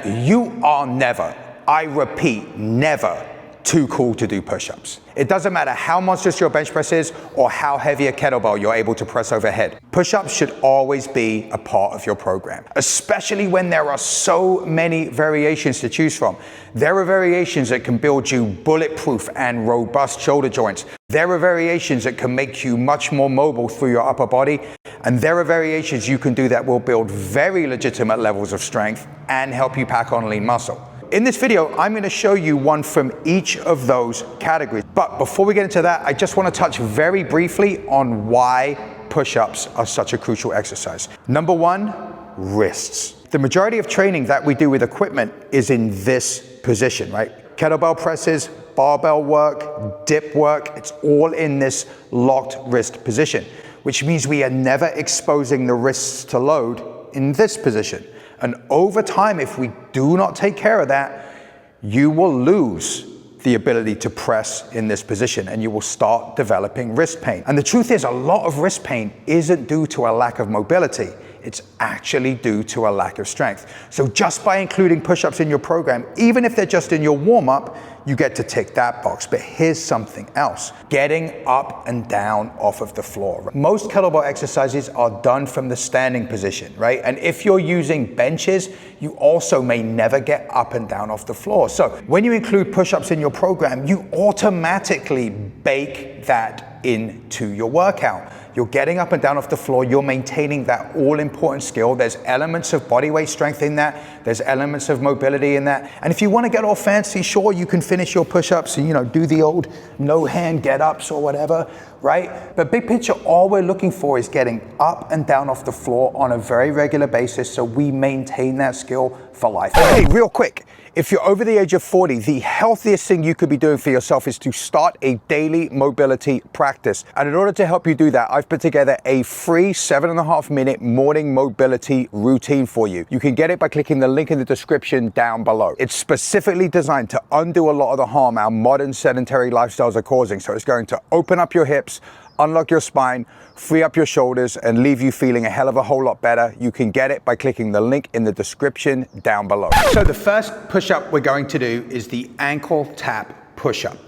You are never, I repeat, never too cool to do push-ups. It doesn't matter how monstrous your bench press is or how heavy a kettlebell you're able to press overhead. Push-ups should always be a part of your program, especially when there are so many variations to choose from. There are variations that can build you bulletproof and robust shoulder joints. There are variations that can make you much more mobile through your upper body. And there are variations you can do that will build very legitimate levels of strength and help you pack on lean muscle. In this video, I'm going to show you one from each of those categories. But before we get into that, I just want to touch very briefly on why push-ups are such a crucial exercise. Number one, wrists. The majority of training that we do with equipment is in this position, right? Kettlebell presses, barbell work, dip work, it's all in this locked wrist position, which means we are never exposing the wrists to load in this position. And over time, if we do not take care of that, you will lose the ability to press in this position and you will start developing wrist pain. And the truth is, a lot of wrist pain isn't due to a lack of mobility. It's actually due to a lack of strength. So just by including push-ups in your program, even if they're just in your warm-up, you get to tick that box. But here's something else: getting up and down off of the floor. Most kettlebell exercises are done from the standing position, right? And if you're using benches, you also may never get up and down off the floor. So when you include push-ups in your program, you automatically bake that into your workout. You're getting up and down off the floor, you're maintaining that all-important skill. There's elements of body weight strength in that, there's elements of mobility in that. And if you want to get all fancy, sure, you can finish your push-ups and, do the old no-hand get-ups or whatever, right? But big picture, all we're looking for is getting up and down off the floor on a very regular basis so we maintain that skill for life. Hey, real quick, if you're over the age of 40, the healthiest thing you could be doing for yourself is to start a daily mobility practice. And in order to help you do that, I've put together a free 7.5-minute morning mobility routine for you. You can get it by clicking the link in the description down below. It's specifically designed to undo a lot of the harm our modern sedentary lifestyles are causing. So it's going to open up your hips, unlock your spine, free up your shoulders, and leave you feeling a hell of a whole lot better. You can get it by clicking the link in the description down below. So the first push-up we're going to do is the ankle tap push-up.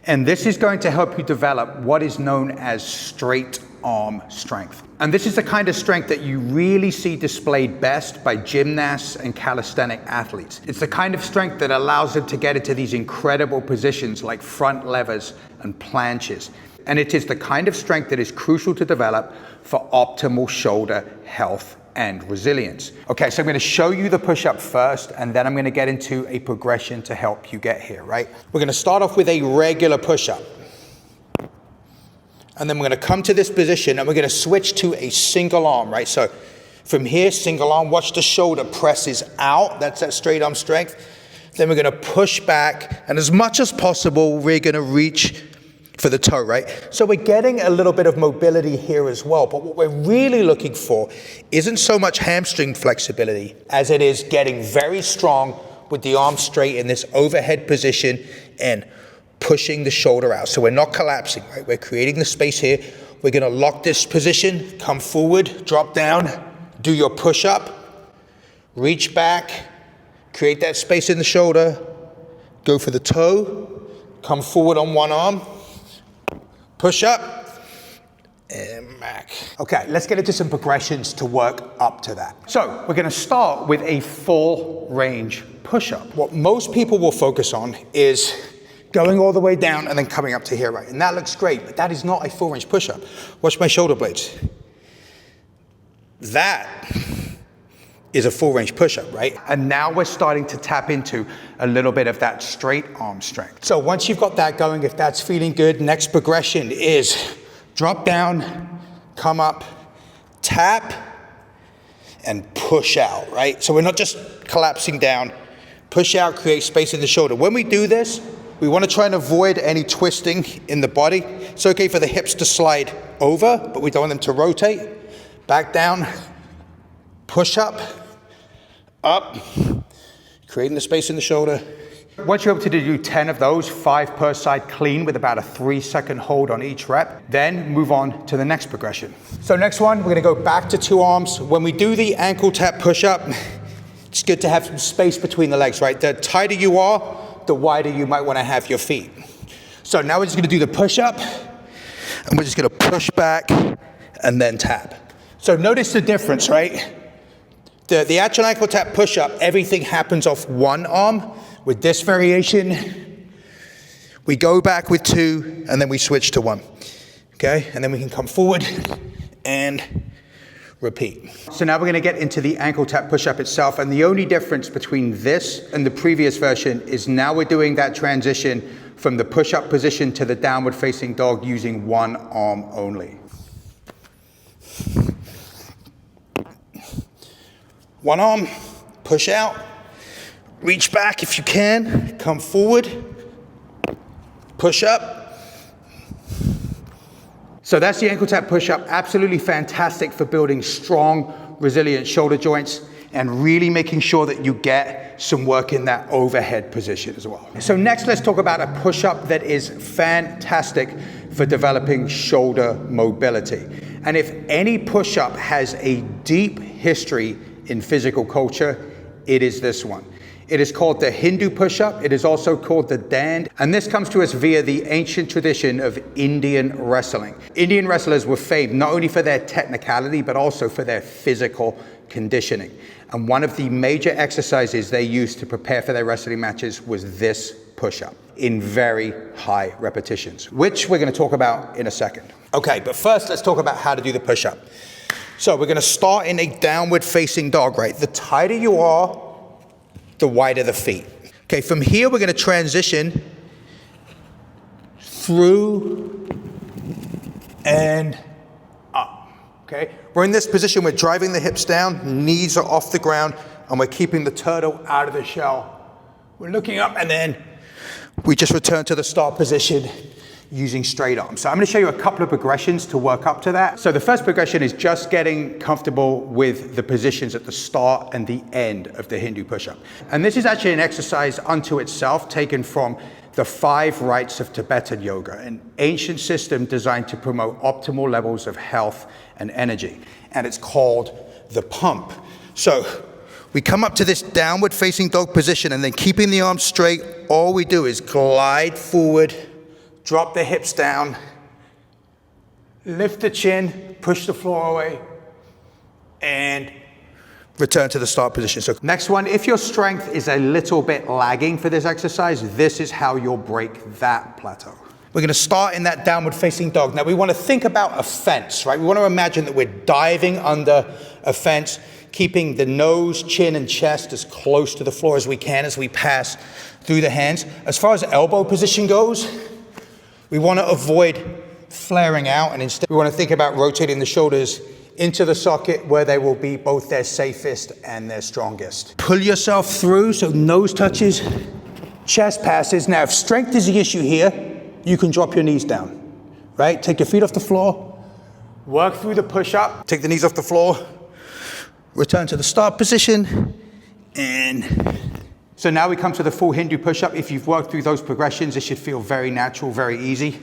And this is going to help you develop what is known as straight arm strength. And this is the kind of strength that you really see displayed best by gymnasts and calisthenic athletes. It's the kind of strength that allows them to get into these incredible positions like front levers and planches. And it is the kind of strength that is crucial to develop for optimal shoulder health and resilience. Okay, so I'm going to show you the push-up first, and then I'm going to get into a progression to help you get here, right? We're going to start off with a regular push-up. And then we're going to come to this position, and we're going to switch to a single arm, right? So from here, single arm, watch the shoulder presses out. That's that straight arm strength. Then we're going to push back, and as much as possible, we're going to reach for the toe, right? So we're getting a little bit of mobility here as well, but what we're really looking for isn't so much hamstring flexibility as it is getting very strong with the arm straight in this overhead position and pushing the shoulder out. So we're not collapsing, right? We're creating the space here. We're gonna lock this position, come forward, drop down, do your push up, reach back, create that space in the shoulder, go for the toe, come forward on one arm, push up, and back. Okay, let's get into some progressions to work up to that. So we're gonna start with a full range push-up. What most people will focus on is going all the way down and then coming up to here, right? And that looks great, but that is not a full range push-up. Watch my shoulder blades. That is a full range push-up, right? And now we're starting to tap into a little bit of that straight arm strength. So once you've got that going, if that's feeling good, next progression is drop down, come up, tap, and push out, right? So we're not just collapsing down, push out, create space in the shoulder. When we do this, we want to try and avoid any twisting in the body. It's okay for the hips to slide over, but we don't want them to rotate. Back down, push up, creating the space in the shoulder. Once you're able to do 10 of those, 5 per side clean with about a 3-second hold on each rep, then move on to the next progression. So next one, we're gonna go back to 2 arms. When we do the ankle tap push up, It's good to have some space between the legs, right? The tighter you are, the wider you might want to have your feet. So now we're just going to do the push-up, and we're just going to push back and then tap. So notice the difference, right? The actual ankle tap push-up, everything happens off one arm. With this variation, we go back with two, and then we switch to one. Okay, and then we can come forward and repeat. So now we're going to get into the ankle tap push-up itself, and the only difference between this and the previous version is now we're doing that transition from the push-up position to the downward facing dog using one arm only. One arm, push out, reach back if you can, come forward, push up. So that's the ankle tap push-up. Absolutely fantastic for building strong, resilient shoulder joints and really making sure that you get some work in that overhead position as well. So next, let's talk about a push-up that is fantastic for developing shoulder mobility. And if any push-up has a deep history in physical culture, it is this one. It is called the Hindu push-up. It is also called the dand. And this comes to us via the ancient tradition of Indian wrestling. Indian wrestlers were famed not only for their technicality, but also for their physical conditioning. And one of the major exercises they used to prepare for their wrestling matches was this push-up in very high repetitions, which we're going to talk about in a second. Okay, but first let's talk about how to do the push-up. So we're going to start in a downward facing dog, right? The tighter you are, the wider the feet. Okay, from here we're going to transition through and up. Okay, we're in this position, we're driving the hips down, knees are off the ground, and we're keeping the turtle out of the shell. We're looking up, and then we just return to the start position using straight arms. So I'm going to show you a couple of progressions to work up to that. So the first progression is just getting comfortable with the positions at the start and the end of the Hindu push-up. And this is actually an exercise unto itself taken from the 5 rites of Tibetan yoga, an ancient system designed to promote optimal levels of health and energy. And it's called the pump. So we come up to this downward facing dog position, and then keeping the arms straight, all we do is glide forward, drop the hips down, lift the chin, push the floor away, and return to the start position. So next one, if your strength is a little bit lagging for this exercise, this is how you'll break that plateau. We're going to start in that downward facing dog. Now we want to think about a fence, right? We want to imagine that we're diving under a fence, keeping the nose, chin, and chest as close to the floor as we can as we pass through the hands. As far as elbow position goes, we want to avoid flaring out, and instead we want to think about rotating the shoulders into the socket where they will be both their safest and their strongest. Pull yourself through so nose touches, chest passes. Now, if strength is the issue here, you can drop your knees down, right? Take your feet off the floor, work through the push-up, take the knees off the floor, return to the start position, and so now we come to the full Hindu push-up. If you've worked through those progressions, it should feel very natural, very easy.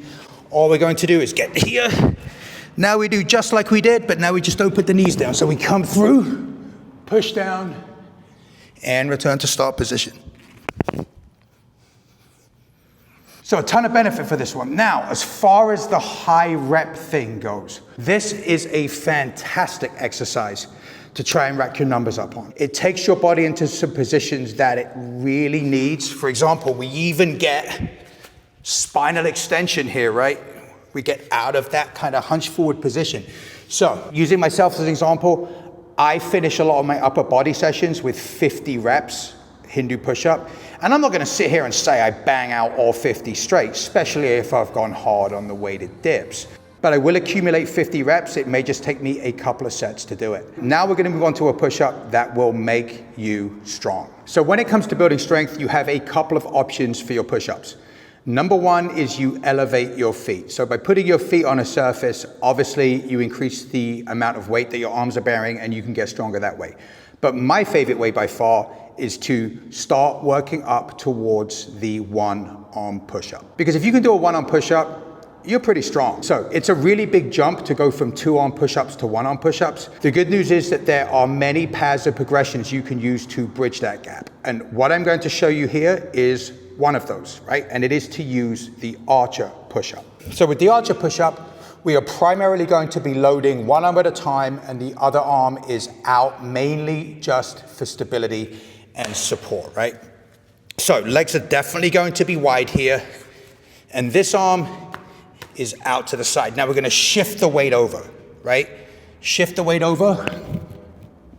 All we're going to do is get here. Now we do just like we did, but now we just don't put the knees down. So we come through, push down, and return to start position. So a ton of benefit for this one. Now, as far as the high rep thing goes, this is a fantastic exercise to try and rack your numbers up on. It takes your body into some positions that it really needs. For example, we even get spinal extension here, right? We get out of that kind of hunch forward position. So using myself as an example, I finish a lot of my upper body sessions with 50 reps, Hindu push-up. And I'm not gonna sit here and say I bang out all 50 straight, especially if I've gone hard on the weighted dips. But I will accumulate 50 reps. It may just take me a couple of sets to do it. Now we're gonna move on to a push-up that will make you strong. So when it comes to building strength, you have a couple of options for your push-ups. Number one is you elevate your feet. So by putting your feet on a surface, obviously you increase the amount of weight that your arms are bearing and you can get stronger that way. But my favorite way by far is to start working up towards the one-arm push-up. Because if you can do a one-arm push-up, you're pretty strong. So it's a really big jump to go from 2-arm push-ups to 1-arm push-ups. The good news is that there are many paths of progressions you can use to bridge that gap. And what I'm going to show you here is one of those, right? And it is to use the archer push-up. So with the archer push-up, we are primarily going to be loading one arm at a time, and the other arm is out mainly just for stability and support, right? So legs are definitely going to be wide here, and this arm is out to the side. Now we're gonna shift the weight over, right? Shift the weight over,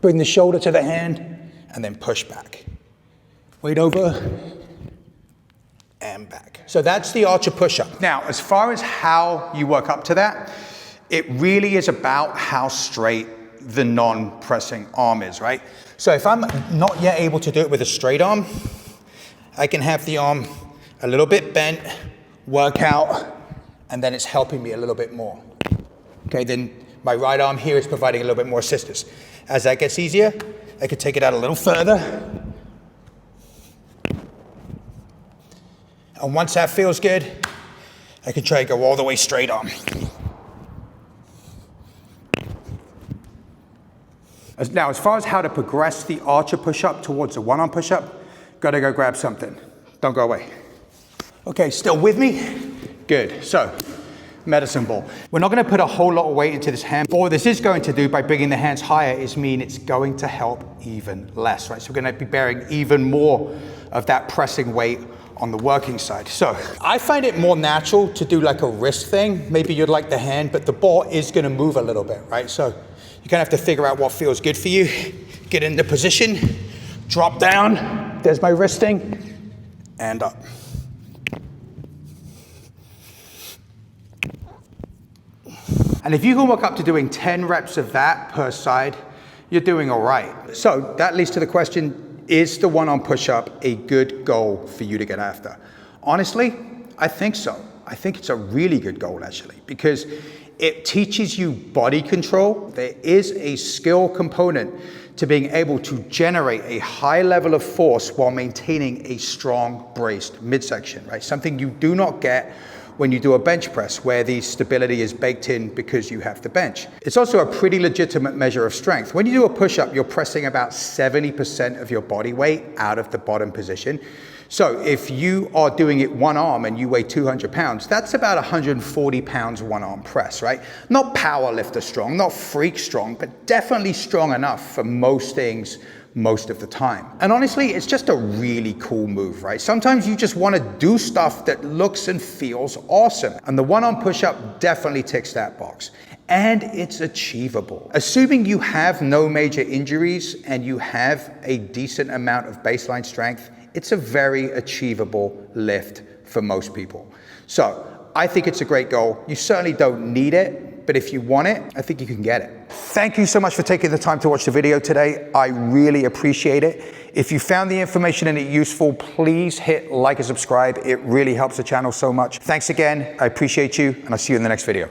bring the shoulder to the hand, and then push back. Weight over, and back. So that's the archer push-up. Now, as far as how you work up to that, it really is about how straight the non-pressing arm is, right? So if I'm not yet able to do it with a straight arm, I can have the arm a little bit bent, work out, and then it's helping me a little bit more. Okay, then my right arm here is providing a little bit more assistance. As that gets easier, I can take it out a little further. And once that feels good, I can try to go all the way straight arm. Now, as far as how to progress the archer push-up towards a 1-arm push-up, gotta go grab something. Don't go away. Okay, still with me? Good. So, medicine ball. We're not gonna put a whole lot of weight into this hand. But what this is going to do by bringing the hands higher is mean it's going to help even less, right? So we're gonna be bearing even more of that pressing weight on the working side. So I find it more natural to do like a wrist thing. Maybe you'd like the hand, but the ball is gonna move a little bit, right? So you kind of have to figure out what feels good for you. Get into position, drop down. There's my wristing, and up. And if you can work up to doing 10 reps of that per side, you're doing all right. So that leads to the question, is the 1-arm push-up a good goal for you to get after? Honestly, I think so. I think it's a really good goal, actually, because it teaches you body control. There is a skill component to being able to generate a high level of force while maintaining a strong braced midsection, right? Something you do not get when you do a bench press, where the stability is baked in because you have the bench. It's also a pretty legitimate measure of strength. When you do a push-up, you're pressing about 70% of your body weight out of the bottom position. So if you are doing it 1 arm and you weigh 200 pounds, that's about 140 pounds 1-arm press, right? Not power lifter strong, not freak strong, but definitely strong enough for most things most of the time. And honestly, it's just a really cool move, right? Sometimes you just want to do stuff that looks and feels awesome. And the 1-arm push-up definitely ticks that box. And it's achievable. Assuming you have no major injuries and you have a decent amount of baseline strength, it's a very achievable lift for most people. So I think it's a great goal. You certainly don't need it, but if you want it, I think you can get it. Thank you so much for taking the time to watch the video today. I really appreciate it. If you found the information in it useful, please hit like and subscribe. It really helps the channel so much. Thanks again. I appreciate you, and I'll see you in the next video.